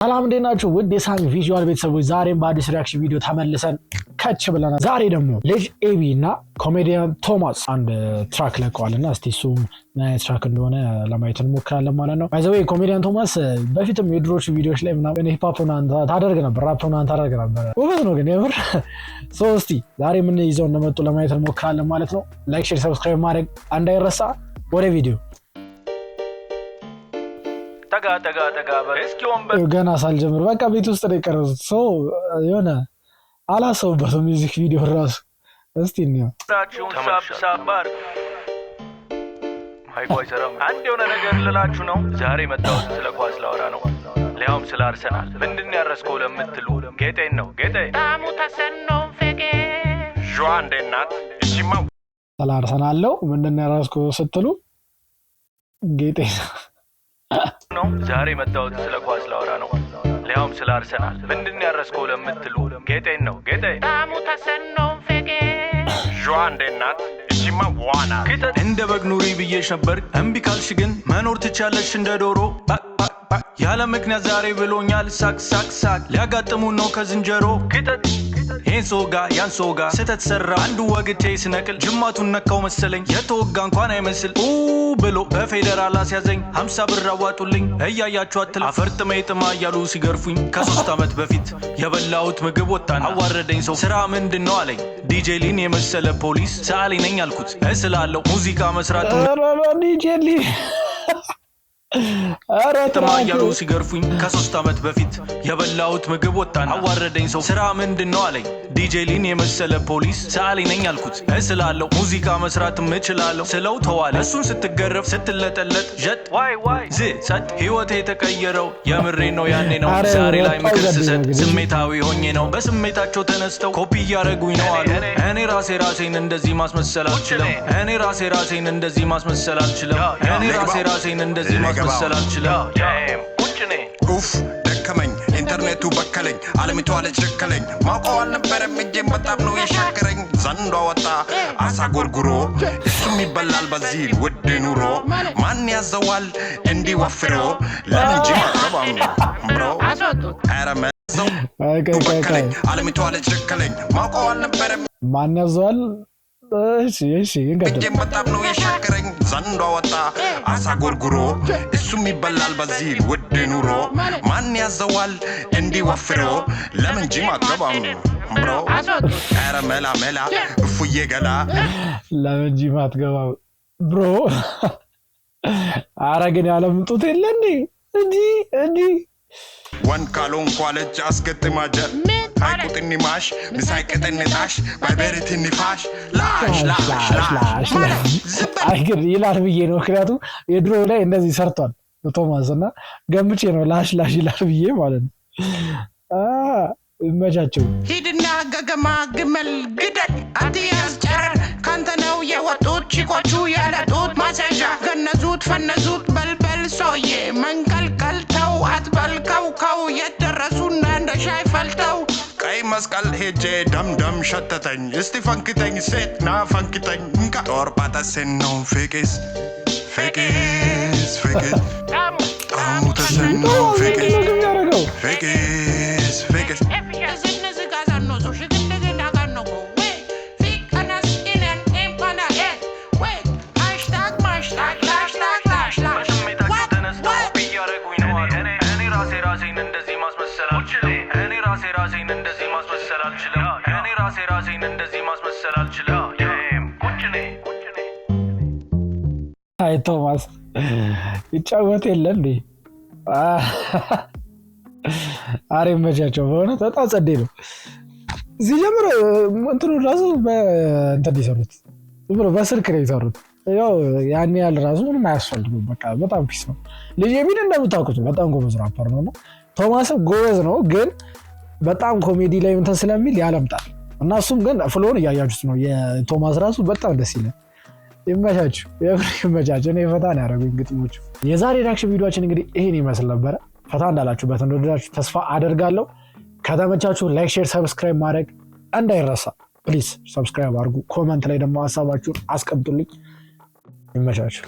ሰላም እንዴት ናችሁ? ውድ የሳሚ ቪዥዋል ቤተሰቦች ዛሬም በአዲስ ሪአክሽን ቪዲዮ ተመልሰን ከች ብለናል። ዛሬ ደግሞ ልጅ ኤቢ እና ኮሜዲያን ቶማስ አንድ ትራክ ለቀዋልና እስቲ እሱም ምን አይነት ትራክ እንደሆነ ለማየት እንሞክራለን ማለት ነው። ባይ ዘ ዌይ ኮሜዲያን ቶማስ በፊትም የድሮቹ ቪዲዮዎች ላይ ምናምን ሂፕ ሆፕ ታደርግ ነበር፣ ራፕ ታደርግ ነበር። ውበት ነው ግን የምር እስቲ ዛሬ ምን ይዘው እንደመጡ ለማየት እንሞክራለን ማለት ነው። ላይክ፣ ሼር፣ ሰብስክራይብ ማድረግ እንዳይረሳ። ወደ ቪዲዮ ገና ሳልጀምር በቃ ቤት ውስጥ ነው የቀረጹት። ሰው የሆነ አላሰቡበትም ሚውዚክ ቪዲዮ ራሱ። እስቲ እንየው። አንድ የሆነ ነገር ልላችሁ ነው። ዛሬ መጣሁት ስለ ኳስ ላወራ ነው። ሊያውም ስለ አርሰናል። ምንድን ያረስከው ለምትሉ ጌጤን ነው። ጌጤ ጣሙ ተሰነው ፈቄ ጆአን ደናት እሺማ ስለ አርሰናል ነው። ምንድን ያረስከው ስትሉ ጌጤ ነው። ዛሬ መጣሁት ስለ ኳስ ላወራ ነው። ሊያውም ስለ አርሰናል። ምንድን ያረስከው ለምትሉ ጌጤን ነው። ጌጤ ጣሙ ተሰነው ፈቄ ጆአን ደናት እሺማ ዋና እንደ በግ ኑሪ ብዬሽ ነበር። እምቢ ካልሽ ግን መኖር ትቻለሽ እንደ ዶሮ። ያለ ምክንያት ዛሬ ብሎኛል ሳቅ ሳቅ ሳቅ ሊያጋጥሙን ነው ከዝንጀሮ። ይህን ሶጋ ያን ሶጋ ስተት ሰራ አንዱ ወግቴ ስነቅል ጅማቱን ነካው መሰለኝ። የተወጋ እንኳን አይመስል ብሎ በፌደራል አስያዘኝ። 50 ብር አዋጡልኝ እያያችሁ አትል አፈርጥሜ ጥማ እያሉ ሲገርፉኝ። ከ3 ዓመት በፊት የበላሁት ምግብ ወጣን አዋረደኝ። ሰው ስራ ምንድን ነው አለኝ። ዲጄ ሊን የመሰለ ፖሊስ ሰዓሊ ነኝ አልኩት። እስላለው ሙዚቃ መስራት ዲጄ ሊ ጥማ እያሉ ሲገርፉኝ። ከ3 ዓመት በፊት የበላሁት ምግብ ወጣን አዋረደኝ። ሰው ስራ ምንድን ነው አለኝ። ዲጄ ሊን የመሰለ ፖሊስ ሰዓሊ ነኝ አልኩት። እስላለው ሙዚቃ መስራትም እችላለሁ ስለው ተዋለ። እሱን ስትገረፍ ስትለጠለጥ ዠጥ ዋይ ዋይ ጸጥ ህይወቴ የተቀየረው የምሬ ነው ያኔ ነው። ዛሬ ላይ ምክር ስሰጥ ስሜታዊ ሆኜ ነው። በስሜታቸው ተነስተው ኮፒ እያረጉኝ ነው አሉ። እኔ ራሴን እንደዚህ ማስመሰል አልችልም። እኔ ራሴን እንደዚህ ማስመሰል አልችልም። እኔ ራሴን እንደዚህ ማስመሰል አልችልም። ኡፍ ደከመኝ ኢንተርኔቱ በከለኝ ዓለሚቷ ልጅ ደከለኝ። ማውቀው አልነበረም እጄም በጣም ነው የሻከረኝ። ዘንዷ ወጣ አሳ ጎርጉሮ እሱም ይበላል በዚህ ውድ ኑሮ። ማን ያዘዋል እንዲወፍሮ ለምን ጅ ማቀባም ብሮ አረመዘው በከለኝ ዓለሚቷ ልጅ ደከለኝ። ማውቀው አልነበረም ማን ያዘዋል እጄም በጣም ነው የሻከረኝ። ዘንዷ ወጣ አሳ ጎርጉሮ እሱም ይበላል በዚህ ውድ ኑሮ። ማን ያዘዋል እንዲወፍሮ ለምን ጂም አትገባም ብሮ ኧረ መላ መላ እፉዬ ገላ ለምን ጂም አትገባም ብሮ። ኧረ ግን ያለምጡት የለ እንዲ ወን ካልሆን ኳለች አስገጥማጀር አይቁጥኒ ማሽ ምሳይ ቅጥንጣሽ ባይበሪትኒ ፋሽ ላሽ ላሽ ላሽ አይ ግን ይላል ብዬ ነው። ምክንያቱም የድሮ ላይ እንደዚህ ሰርቷል ቶማስ እና ገምቼ ነው ላሽ ላሽ ይላል ብዬ ማለት ነው። ይመቻቸው። ሂድና ገገማ ግመል ግደል አትያዝ ጨረር ካንተ ነው የወጡት ቺኮቹ ያለጡት ማሰዣ ገነዙት ፈነዙት በልበል ሶዬ መንቀልቀል ተው አትበልከው ከው የደረሱና እንደ ሻይ ፈልተው ቀይ መስቀል ሄጄ ደምደም ሸተተኝ። እስቲ ፈንክተኝ ሴት ና ፈንክተኝ እንካ ጦር ጳጠሴን ነው ፍቅስ ፍቅስ ፍቅስ ጣሙ ተሰነው ፍቅስ ፍቅስ ፍቅስ አይ ቶማስ ይጫወት የለ እንዴ? አሬ መቻቸው በሆነ በጣም ጸዴ ነው። ሲጀምር እንትኑ ራሱ በእንትን ይሰሩት ብሎ በስልክ ነው ይሰሩት። ያው ያን ያህል ራሱ ምንም አያስፈልግም። በቃ በጣም ፒስ ነው። ልጅ የሚል እንደምታውቁት በጣም ጎበዝ ራፐር ነውና ቶማስም ጎበዝ ነው፣ ግን በጣም ኮሜዲ ላይ እንትን ስለሚል ያለምጣል እና እሱም ግን ፍሎን እያያችሁት ነው። የቶማስ ራሱ በጣም ደስ ይላል። ይመቻችሁ፣ ይመቻችሁ። እኔ ፈታ ነው ያደረጉኝ ግጥሞቹ። የዛሬ ሪአክሽን ቪዲዮአችን እንግዲህ ይሄን ይመስል ነበረ። ፈታ እንዳላችሁበት እንደወደዳችሁ ተስፋ አደርጋለሁ። ከተመቻችሁ ላይክ፣ ሼር፣ ሰብስክራይብ ማድረግ እንዳይረሳ። ፕሊዝ ሰብስክራይብ አድርጉ። ኮመንት ላይ ደግሞ ሀሳባችሁን አስቀምጡልኝ። ይመቻችሁ።